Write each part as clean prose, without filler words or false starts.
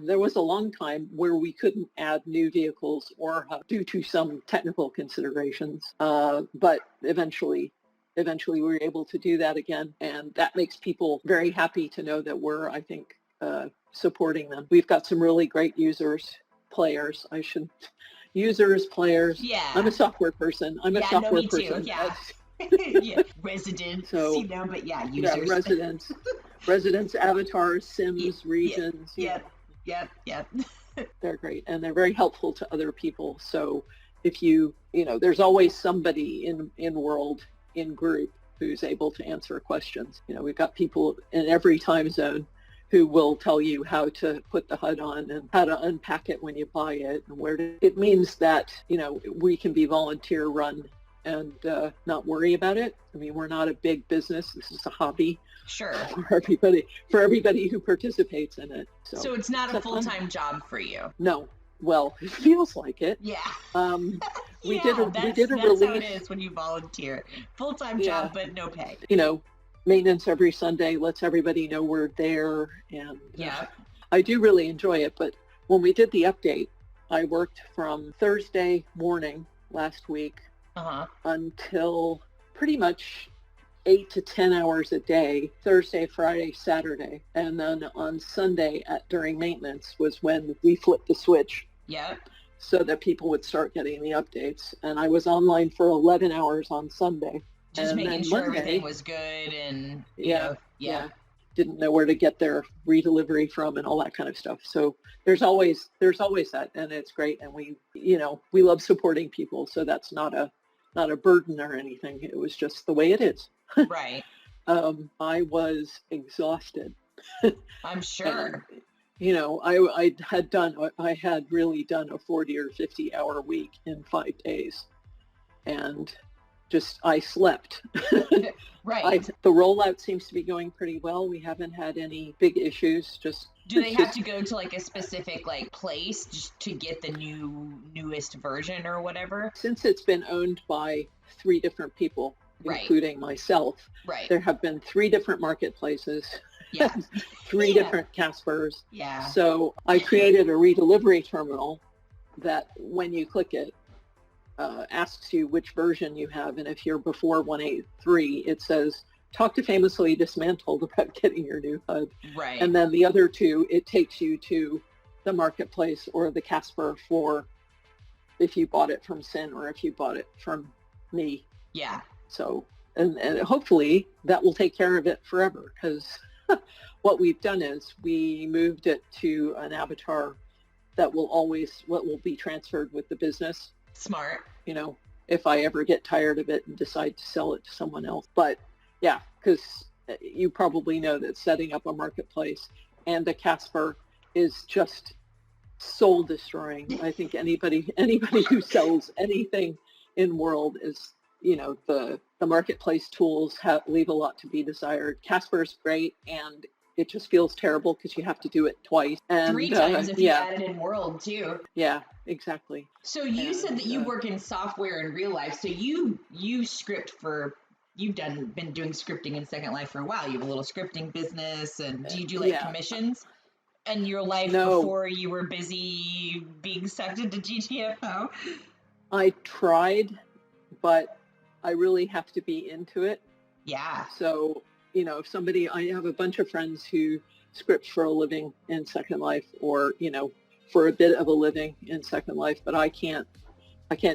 There was a long time where we couldn't add new vehicles or due to some technical considerations, but eventually we were able to do that again, and that makes people very happy to know that we're, I think, supporting them. We've got some really great players. Yeah. I'm a software person. No, me too. Yeah. Yeah. Residents, so, but yeah, users. Yeah, residents, avatars, sims, regions. Yep. They're great, and they're very helpful to other people. So if there's always somebody in world, in group, who's able to answer questions. We've got people in every time zone who will tell you how to put the HUD on and how to unpack it when you buy it, and it means that, we can be volunteer run and not worry about it. I mean, we're not a big business. This is a hobby. Sure. For everybody who participates in it. So it's not a full-time job for you? No. Well, it feels like it. Yeah. We did a that's release. How it is when you volunteer. Full-time job, but no pay. Maintenance every Sunday lets everybody know we're there, and yeah, I do really enjoy it. But when we did the update, I worked from Thursday morning last week until pretty much 8 to 10 hours a day, Thursday, Friday, Saturday. And then on Sunday during maintenance was when we flipped the switch. Yeah. So that people would start getting the updates. And I was online for 11 hours on Sunday. Just making sure everything was good and, yeah. Didn't know where to get their redelivery from and all that kind of stuff. So there's always that, and it's great. And we love supporting people. So that's not a burden or anything. It was just the way it is. Right. I was exhausted. I'm sure. And, I had really done a 40 or 50 hour week in 5 days, and I slept. Right. The rollout seems to be going pretty well. We haven't had any big issues. Do they have to go to like a specific place just to get the newest version or whatever? Since it's been owned by 3 different people, including myself, there have been 3 different marketplaces. Yeah. 3 different Jaspers. Yeah. So I created a redelivery terminal that when you click it, asks you which version you have, and if you're before 1.8.3, it says talk to Famously Dismantled about getting your new HUD. Right. And then the other 2, it takes you to the marketplace or the Jasper for if you bought it from Sin or if you bought it from me. Yeah. So and hopefully that will take care of it forever, because what we've done is we moved it to an avatar that will be transferred with the business. Smart. If I ever get tired of it and decide to sell it to someone else. But yeah, because you probably know that setting up a marketplace and a Jasper is just soul destroying. I think anybody who sells anything in world is, the marketplace tools leave a lot to be desired. Jasper's great, and it just feels terrible because you have to do it twice. And 3 times if you add it in world too. Yeah, exactly. So you said that you work in software in real life. So you script you've been doing scripting in Second Life for a while. You have a little scripting business, and do you do commissions in your life before you were busy being sucked into GTFO? I tried, but I really have to be into it. Yeah. So, I have a bunch of friends who script for a living in Second Life, or, for a bit of a living in Second Life, but I can't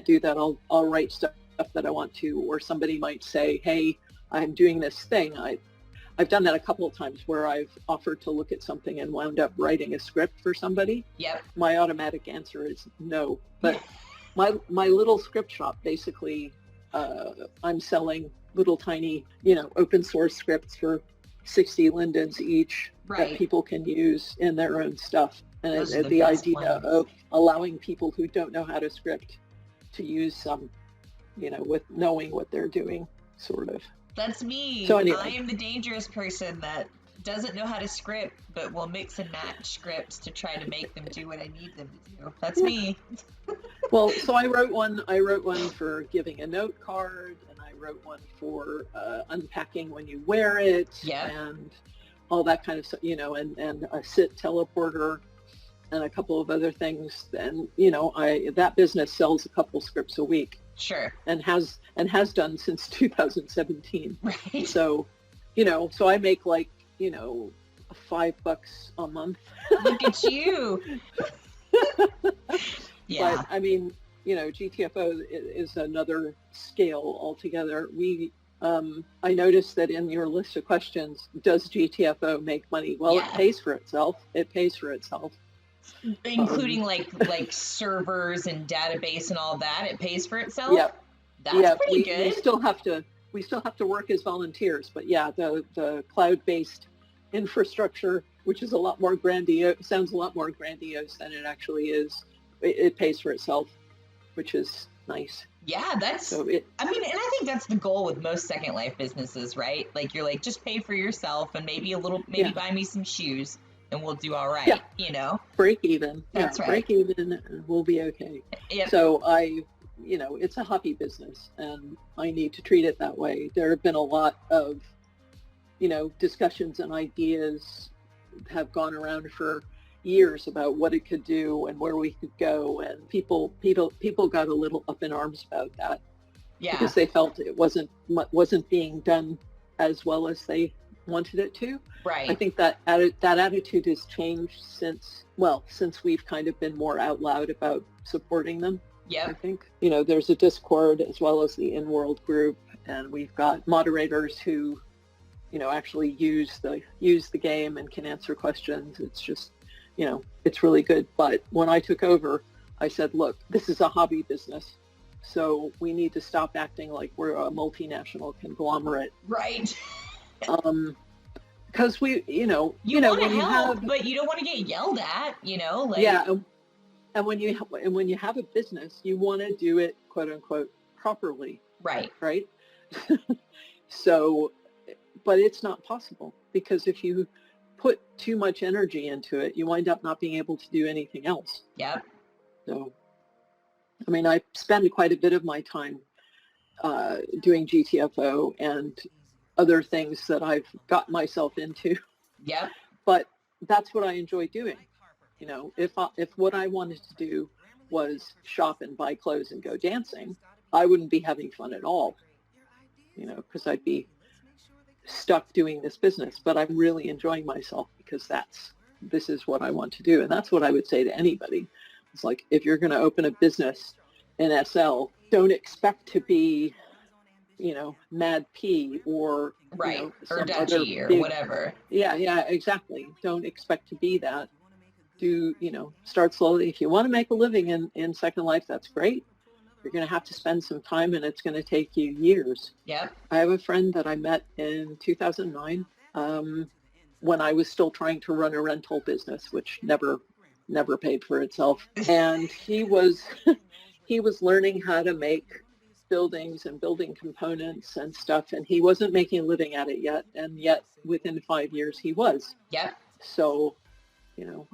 do that. I'll write stuff that I want to, or somebody might say, hey, I'm doing this thing. I've done that a couple of times where I've offered to look at something and wound up writing a script for somebody. Yep. My automatic answer is no. But my little script shop, basically, I'm selling little tiny, open source scripts for 60 lindens each that people can use in their own stuff. And the idea of allowing people who don't know how to script to use some, with knowing what they're doing, sort of. That's me. So anyway. I am the dangerous person that doesn't know how to script, but will mix and match scripts to try to make them do what I need them to do. That's me. Well, so I wrote one for giving a note card, and I wrote one for unpacking when you wear it, and all that kind of stuff, and a sit teleporter. and a couple of other things, and that business sells a couple scripts a week. Sure. And has done since 2017. Right. So, so I make like, $5 a month. Look at you. Yeah. But I mean, GTFO is another scale altogether. I noticed that in your list of questions, does GTFO make money? Well, It pays for itself. It pays for itself. Including like servers and database and all that. It pays for itself. Yep. That's pretty good. We still have to work as volunteers, but yeah, the cloud-based infrastructure, which is a lot more grandiose, sounds a lot more grandiose than it actually is. It pays for itself, which is nice. Yeah, and I think that's the goal with most Second Life businesses, right? Like you're like, just pay for yourself and maybe buy me some shoes and we'll do all right, Break even. That's right. Break even and we'll be okay. Yep. So it's a hobby business and I need to treat it that way. There have been a lot of, discussions and ideas have gone around for years about what it could do and where we could go, and people got a little up in arms about that. Yeah. Because they felt it wasn't being done as well as they wanted it to. Right. I think that attitude has changed since we've kind of been more out loud about supporting them. Yeah. I think, there's a Discord as well as the Inworld Group, and we've got moderators who, actually use the game and can answer questions. It's just, it's really good. But when I took over, I said, look, this is a hobby business. So we need to stop acting like we're a multinational conglomerate. Right. Because we, you want to help, but you don't want to get yelled at, Yeah. And when you have a business, you want to do it, quote unquote, properly. Right. Right. So, but it's not possible, because if you put too much energy into it, you wind up not being able to do anything else. Yep. So, I mean, I spend quite a bit of my time doing GTFO and other things that I've gotten myself into. Yep. But that's what I enjoy doing. If what I wanted to do was shop and buy clothes and go dancing, I wouldn't be having fun at all, because I'd be stuck doing this business. But I'm really enjoying myself because this is what I want to do. And that's what I would say to anybody. It's like, if you're going to open a business in SL, don't expect to be, Mad P or, right, or Dutchy or whatever. Yeah, exactly. Don't expect to be that. Do, start slowly. If you want to make a living in Second Life, that's great. You're going to have to spend some time, and it's going to take you years. Yep. I have a friend that I met in 2009 when I was still trying to run a rental business, which never paid for itself. And he was learning how to make buildings and building components and stuff, and he wasn't making a living at it yet. And yet, within 5 years, he was. Yep. So,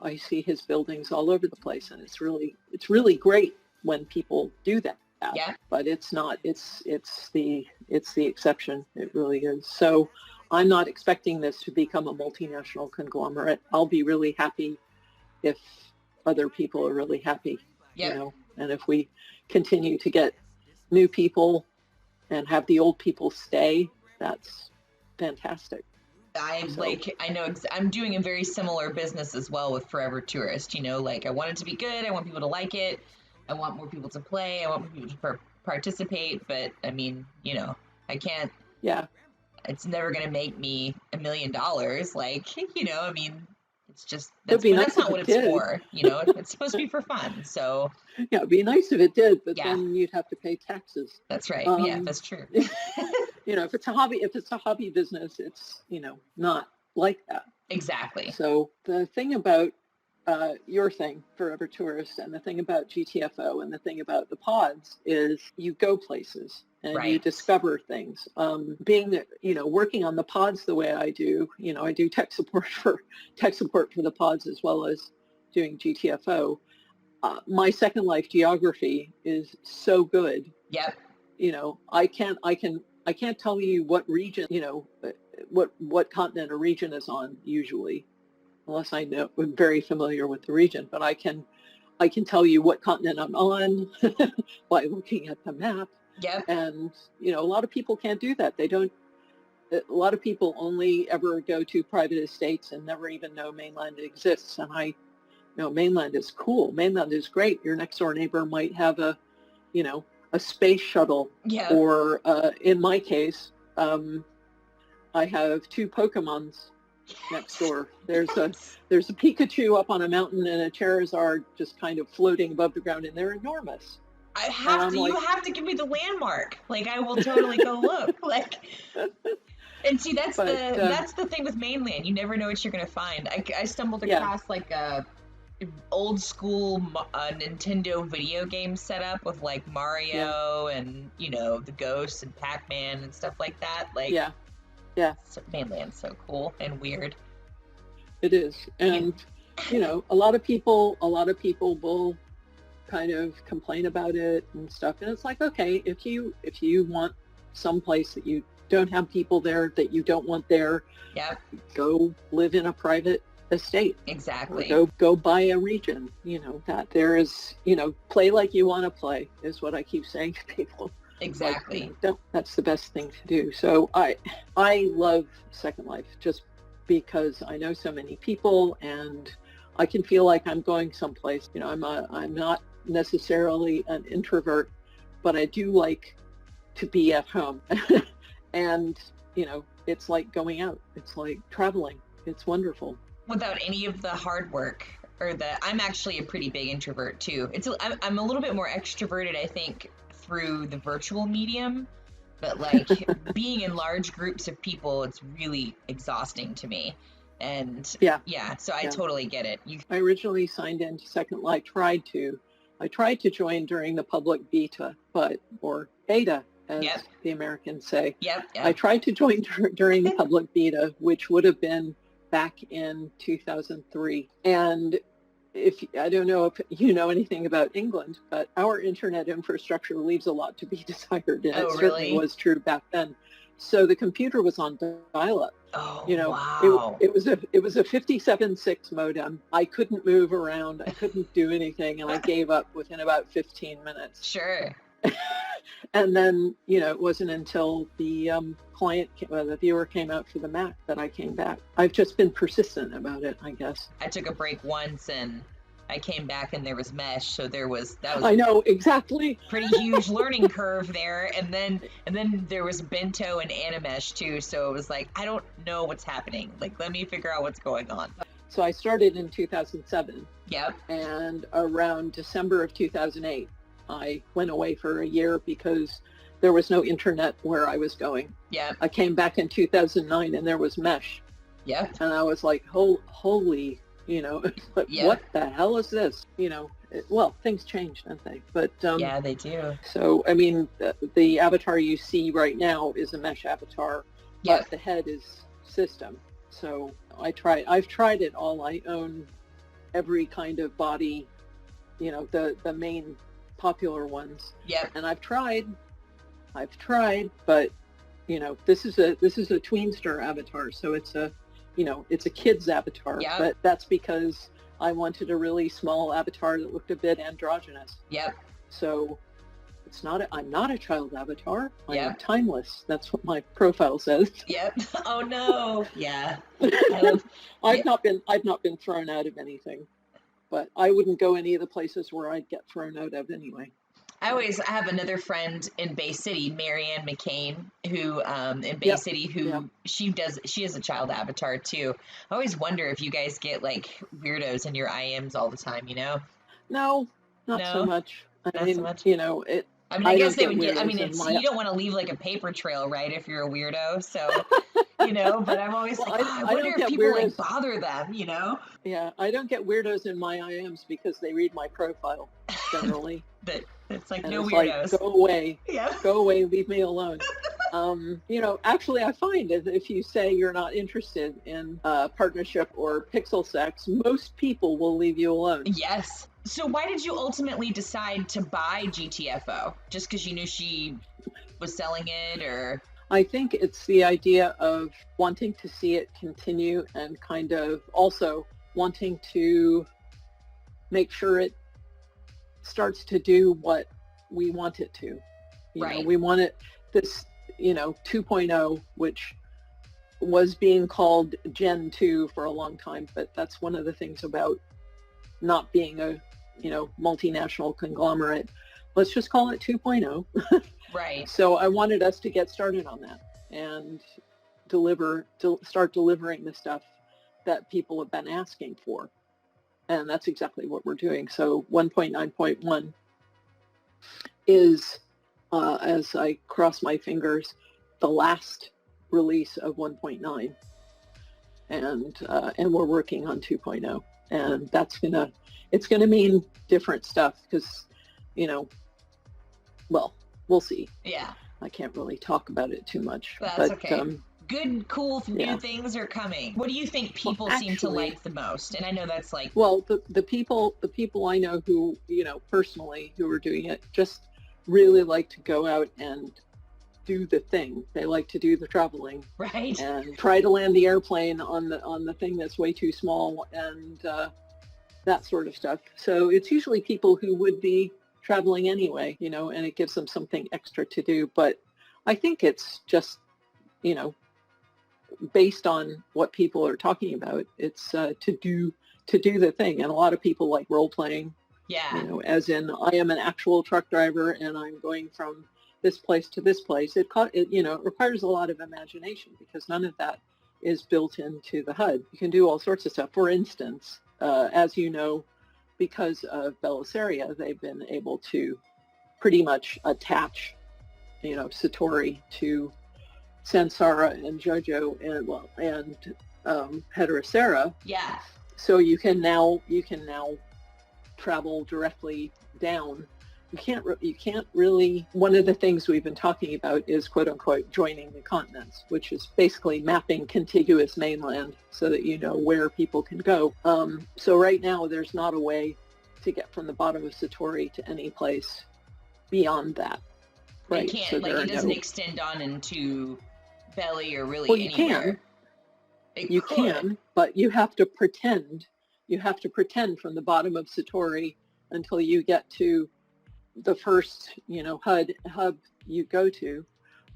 I see his buildings all over the place, and it's really great when people do that. Yeah. But it's not. It's the exception. It really is. So I'm not expecting this to become a multinational conglomerate. I'll be really happy if other people are really happy. Yeah. And if we continue to get new people and have the old people stay, that's fantastic. I'm doing a very similar business as well with Forever Tourist. I want it to be good. I want people to like it. I want more people to play. I want more people to participate. But I mean, I can't. Yeah. It's never going to make me $1 million. It's just that's nice not what it's for. It's supposed to be for fun. So yeah, it'd be nice if it did, but then you'd have to pay taxes. That's right. Yeah, that's true. If it's a hobby business, it's not like that. Exactly. So the thing about your thing, Forever Tourist, and the thing about GTFO and the thing about the pods is you go places and you discover things. Working on the pods the way I do, I do tech support for the pods as well as doing GTFO. My Second Life geography is so good. Yep. I can't tell you what region, what continent a region is on usually. unless I'm very familiar with the region, but I can tell you what continent I'm on by looking at the map. Yep. And, a lot of people can't do that. A lot of people only ever go to private estates and never even know mainland exists. And mainland is cool. Mainland is great. Your next door neighbor might have a space shuttle. Yeah. Or in my case, I have 2 Pokemons next door. There's a Pikachu up on a mountain and a Charizard just kind of floating above the ground, and they're enormous. You have to give me the landmark. Like, I will totally go look. Like, and see, that's the thing with mainland. You never know what you're gonna find. I stumbled across like a old school Nintendo video game setup with like Mario and the Ghosts and Pac-Man and stuff like that. Like, so mainland's so cool and weird. It is, and a lot of people will kind of complain about it and stuff, and it's like, okay, if you want some place that you don't have people there that you don't want there, go live in a private estate. Exactly. Or go buy a region. That there is, play like you want to play is what I keep saying to people. Exactly. Like, that's the best thing to do. So I love Second Life just because I know so many people and I can feel like I'm going someplace. I'm not necessarily an introvert, but I do like to be at home. And, it's like going out. It's like traveling. It's wonderful. Without any of the hard work I'm actually a pretty big introvert too. I'm a little bit more extroverted, I think, through the virtual medium, but like being in large groups of people, it's really exhausting to me. And so I totally get it. I originally signed into Second Life, I tried to join during the public beta, or beta, as the Americans say. I tried to join during the public beta, which would have been back in 2003. And I don't know if you know anything about England, but our internet infrastructure leaves a lot to be desired, and it certainly was true back then. So the computer was on dial-up. Wow. It was a 57.6 modem. I couldn't move around. I couldn't do anything, and I gave up within about 15 minutes. Sure. And then, it wasn't until the the viewer came out for the Mac that I came back. I've just been persistent about it, I guess. I took a break once and I came back and there was mesh, so that was I know, exactly. Pretty huge learning curve there, and then there was Bento and Animesh too, so it was like, I don't know what's happening. Like, let me figure out what's going on. So I started in 2007. Yep. And around December of 2008, I went away for a year because there was no internet where I was going. Yeah. I came back in 2009 and there was mesh. Yeah. And I was like, holy, what the hell is this? Things change, don't they? But yeah, they do. So, I mean, the avatar you see right now is a mesh avatar, but the head is system. So I've tried it all. I own every kind of body, the main popular ones. Yep. And I've tried, but this is a tweenster avatar, so it's a kid's avatar. Yep. But that's because I wanted a really small avatar that looked a bit androgynous. Yep. So I'm not a child avatar. I'm timeless. That's what my profile says. Yep. Oh no. Yeah. I've not been thrown out of anything. But I wouldn't go any of the places where I'd get thrown out of anyway. I have another friend in Bay City, Marianne McCain, who in Bay City, who she has a child avatar too. I always wonder if you guys get like weirdos in your IMs all the time, No, not so much. Not so much. I guess they would get. You don't want to leave like a paper trail, right? If you're a weirdo, so But I'm always I wonder if people like bother them, Yeah, I don't get weirdos in my IMs because they read my profile generally. But it's like, and no it's weirdos. Like, go away. Yeah. Go away. Leave me alone. Actually, I find if you say you're not interested in partnership or pixel sex, most people will leave you alone. Yes. So why did you ultimately decide to buy GTFO? Just because you knew she was selling it, or? I think it's the idea of wanting to see it continue and kind of also wanting to make sure it starts to do what we want it to. You know, we want it, this, 2.0, which was being called Gen 2 for a long time, but that's one of the things about not being a, multinational conglomerate. Let's just call it 2.0. Right. So I wanted us to get started on that and start delivering the stuff that people have been asking for. And that's exactly what we're doing. So 1.9.1 is, as I cross my fingers, the last release of 1.9. And we're working on 2.0. And it's gonna mean different stuff because, well, we'll see. Yeah. I can't really talk about it too much. That's okay. Good, cool new things are coming. What do you think people seem to like the most? And I know that's like... Well, the people I know who, personally, who are doing it, just really like to go out and do the thing. They like to do the traveling. Right. And try to land the airplane on the thing that's way too small and that sort of stuff. So it's usually people who would be traveling anyway, and it gives them something extra to do. But I think it's just, based on what people are talking about, it's to do the thing. And a lot of people like role playing. Yeah. As in, I am an actual truck driver and I'm going from this place to this place. It requires a lot of imagination because none of that is built into the HUD. You can do all sorts of stuff. For instance, as you know, because of Belisaria, they've been able to pretty much attach, Satori to Sansara and JoJo and Heterocera. Yeah. So you can now travel directly down. You can't really. One of the things we've been talking about is quote unquote joining the continents, which is basically mapping contiguous mainland so that you know where people can go. So right now there's not a way to get from the bottom of Satori to any place beyond that. Right. You can't, so it doesn't extend on into Belly or really anywhere. You can, but you have to pretend. You have to pretend from the bottom of Satori until you get to the first, hub you go to.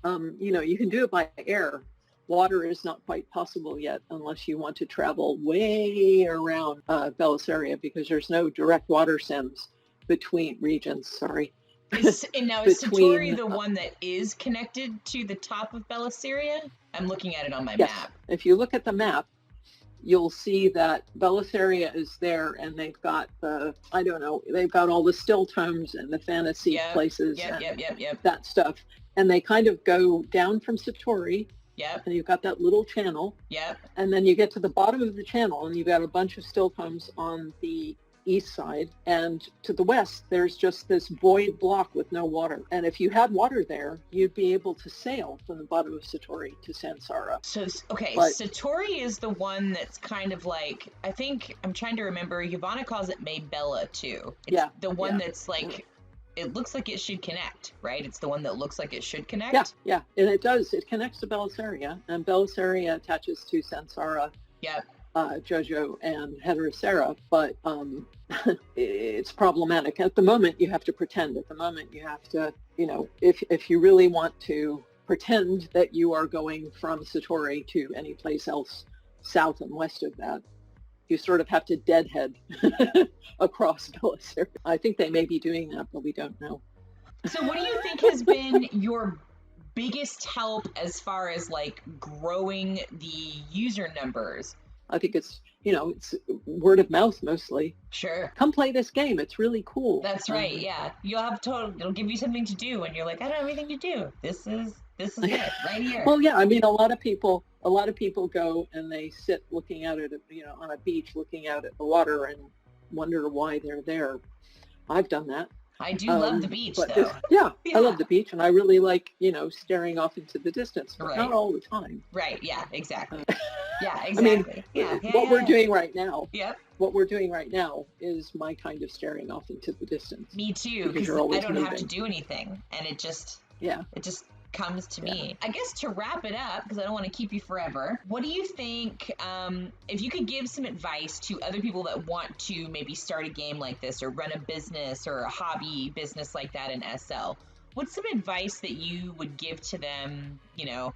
You can do it by air. Water is not quite possible yet unless you want to travel way around Belisaria because there's no direct water sims between regions. Sorry. Is Satori the one that is connected to the top of Belisaria? I'm looking at it on my map. If you look at the map, you'll see that Belisaria is there, and they've got they've got all the still tomes and the fantasy places and that stuff. And they kind of go down from Satori. Yep. And you've got that little channel. Yep. And then you get to the bottom of the channel, and you've got a bunch of still tomes on the east side. And to the west, there's just this void block with no water. And if you had water there, you'd be able to sail from the bottom of Satori to Sansara. So, Satori is the one that's kind of like, I think, I'm trying to remember, Yvonne calls it Maybella too. It's the one that's like, it looks like it should connect, right? It's the one that looks like it should connect. Yeah, and it does. It connects to Belisaria, and Belisaria attaches to Sansara. Yep. JoJo and Heterocera, but it's problematic. At the moment, you have to pretend. At the moment, you have to, if you really want to pretend that you are going from Satori to any place else south and west of that, you sort of have to deadhead across Belisaria. I think they may be doing that, but we don't know. So what do you think has been your biggest help as far as like growing the user numbers? I think it's word of mouth mostly. Sure. Come play this game. It's really cool. That's right. Yeah. It'll give you something to do when you're like, I don't have anything to do. This is it right here. Well, yeah. I mean, a lot of people go and they sit looking out at it, on a beach, looking out at the water and wonder why they're there. I've done that. I do love the beach, though. Yeah, I love the beach, and I really like, staring off into the distance, but not all the time. Right, yeah, exactly. Yeah, exactly. I mean, what we're doing right now, yep. What we're doing right now is my kind of staring off into the distance. Me too, because I don't have to do anything, and it just comes to me. I guess to wrap it up, because I don't want to keep you forever, what do you think, if you could give some advice to other people that want to maybe start a game like this or run a business or a hobby business like that in SL, what's some advice that you would give to them, you know,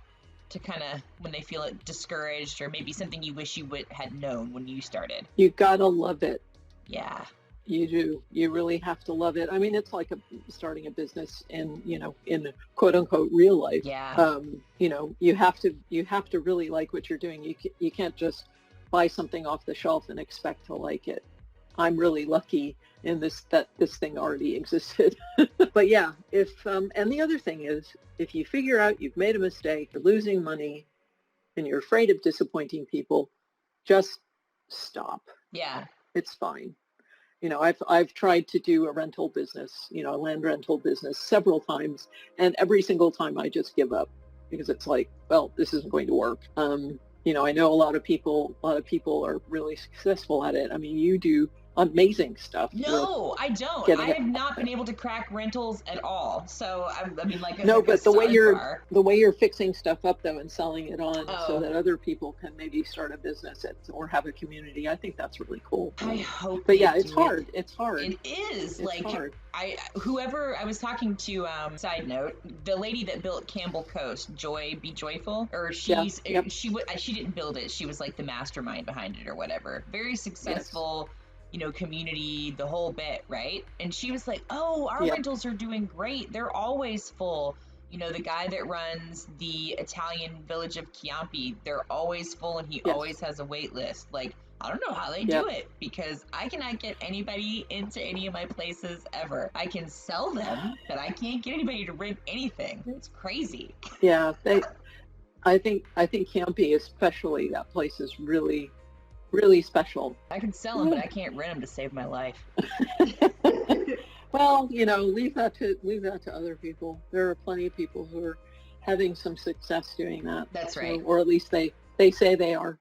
to kind of when they feel discouraged, or maybe something you wish you had known when you started? You gotta love it. Yeah. You do. You really have to love it. I mean, it's like starting a business in, you know, in quote unquote real life. Yeah. You know, you have to really like what you're doing. You can't just buy something off the shelf and expect to like it. I'm really lucky in that this thing already existed. But yeah, and the other thing is, if you figure out you've made a mistake, you're losing money, and you're afraid of disappointing people, just stop. Yeah. It's fine. You know, I've tried to do a rental business, you know, a land rental business several times, and every single time I just give up because it's like, well, this isn't going to work. You know, I know a lot of people are really successful at it. I mean, you do amazing stuff. No, I don't. I have not been able to crack rentals at all. So I mean, like, no, but the way you're fixing stuff up though and selling it on so that other people can maybe start a business or have a community, I think that's really cool. I hope. But yeah, it's hard. It's hard. It is. It's hard. Whoever I was talking to, side note, the lady that built Campbell Coast, Be Joyful, or she didn't build it. She was like the mastermind behind it or whatever. Very successful. Yes. You know, community, the whole bit, right? And she was like, oh, our rentals are doing great. They're always full. You know, the guy that runs the Italian village of Chiampi, they're always full, and he always has a wait list. Like, I don't know how they do it, because I cannot get anybody into any of my places ever. I can sell them, but I can't get anybody to rent anything. It's crazy. Yeah, I think Chiampi especially, that place is really special. I can sell them, but I can't rent them to save my life. Well, you know, leave that to other people. There are plenty of people who are having some success doing that. That's right. Or at least they say they are.